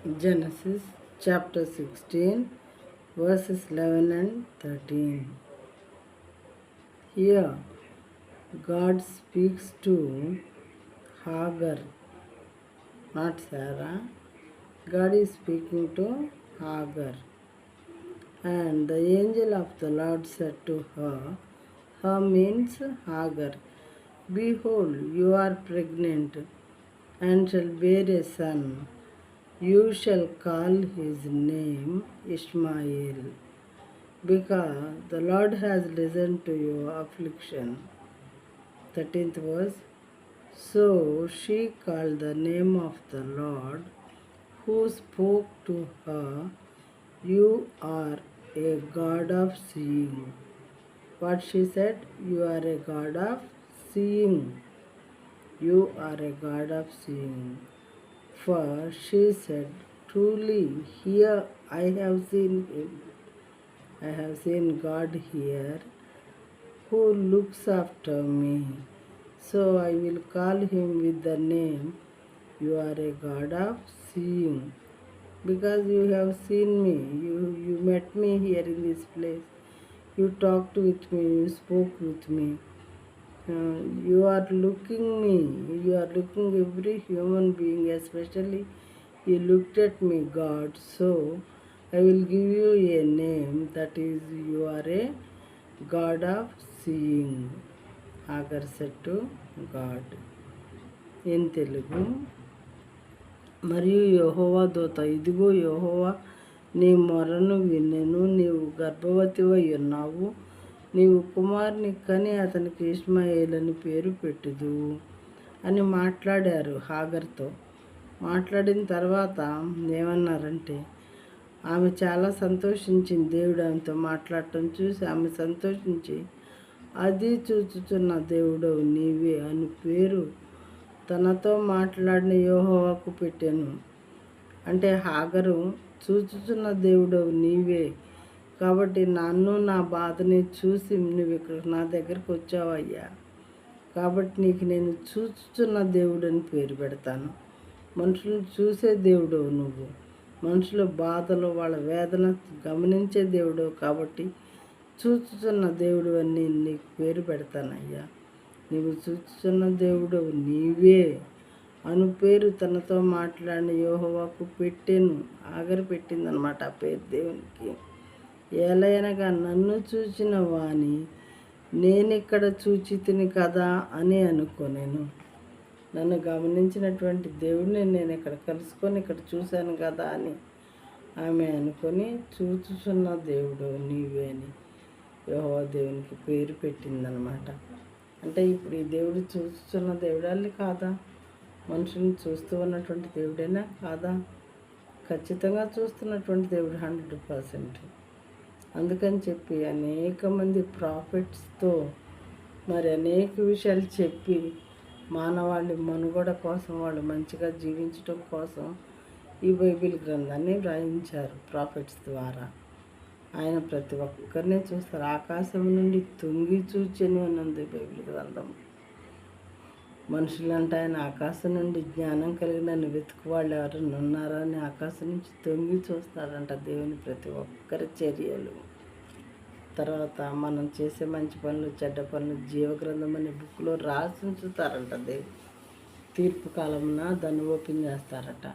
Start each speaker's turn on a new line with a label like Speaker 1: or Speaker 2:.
Speaker 1: Genesis chapter 16 verses 11 and 13. Here God speaks to Hagar, not Sarah. God is speaking to Hagar. And the angel of the Lord said to her, her means Hagar, behold, you are pregnant and shall bear a son. You shall call his name Ishmael, because the Lord has listened to your affliction. 13th verse. So she called the name of the Lord who spoke to her, you are a God of seeing. What she said? You are a God of seeing. You are a God of seeing. For she said, truly, here I have seen him. I have seen God here who looks after me. So I will call him with the name, you are a God of seeing. Because you have seen me, you met me here in this place. You talked with me, you spoke with me. You are looking me, you are looking every human being, especially you looked at me, God. So I will give you a name, that is, you are a God of seeing. Hagar said to God. In Telugu. మరియు యెహోవా దూత, ఇదిగో యెహోవా నీ మొరను వినెను, నీవు గర్భవతివై ఉన్నావు, నీవు కుమారుని కని అతనికి ఇష్మాయేల్ అని పేరు పెట్టుదు అని మాట్లాడారు హాగర్తో. మాట్లాడిన తర్వాత ఏమన్నారంటే, ఆమె చాలా సంతోషించింది. దేవుడు ఆమెతో మాట్లాడటం చూసి ఆమె సంతోషించి, అది చూచుచున్న దేవుడవు నీవే అని పేరు తనతో మాట్లాడిన యెహోవాకు పెట్టాను. అంటే హాగరు, చూచుచున్న దేవుడవు నీవే కాబట్టి నన్ను నా బాధని చూసి నువ్వు ఇక్కడ నా దగ్గరకు వచ్చావయ్యా, కాబట్టి నీకు నేను చూచుచున్న దేవుడని పేరు పెడతాను. మనుషులను చూసే దేవుడవు నువ్వు, మనుషుల బాధలు వాళ్ళ వేదన గమనించే దేవుడవు కాబట్టి చూచుచున్న దేవుడు అని నీకు పేరు పెడతానయ్యా. నీవు చూచుచున్న దేవుడవు నీవే అను పేరు తనతో మాట్లాడిన యెహోవాకు పెట్టాను. ఆగరు పెట్టిందనమాట ఆ పేరు దేవునికి. ఏలయనగా నన్ను చూచిన వాని నేనిక్కడ చూచితిని కదా అని అనుకోనేను. నన్ను గమనించినటువంటి దేవుడిని నేను ఇక్కడ కలుసుకొని ఇక్కడ చూశాను కదా అని ఆమె అనుకొని చూచుచున్న దేవుడు నీవే అని యెహోవా దేవునికి పేరు పెట్టిందనమాట. అంటే ఇప్పుడు ఈ దేవుడు చూస్తున్న దేవుడాలి కాదా? మనుషుల్ని చూస్తూ ఉన్నటువంటి దేవుడైనా కాదా? ఖచ్చితంగా చూస్తున్నటువంటి దేవుడు 100%. అందుకని చెప్పి అనేక మంది ప్రాఫిట్స్తో మరి అనేక విషయాలు చెప్పి మానవాళి మనుగడ కోసం, వాళ్ళు మంచిగా జీవించడం కోసం ఈ బైబిల్ గ్రంథాన్ని వ్రాయించారు ప్రాఫిట్స్ ద్వారా. ఆయన ప్రతి ఒక్కరిని చూస్తారు. ఆకాశం నుండి తొంగి చూచెను అన్నది బైబిల్ గ్రంథం. మనుషులంటే ఆయన ఆకాశం నుండి జ్ఞానం కలిగిన వెతుకు వాళ్ళు ఎవరైనా ఉన్నారా అని ఆకాశం నుంచి తొంగి చూస్తాడంట దేవుని ప్రతి ఒక్కరి చర్యలు. తర్వాత మనం చేసే మంచి పనులు చెడ్డ పనులు జీవగ్రంథం అనే బుక్లో రాసి ఉంచుతారంట దేవుడు. తీర్పు కాలమున దాన్ని ఓపెన్ చేస్తారట.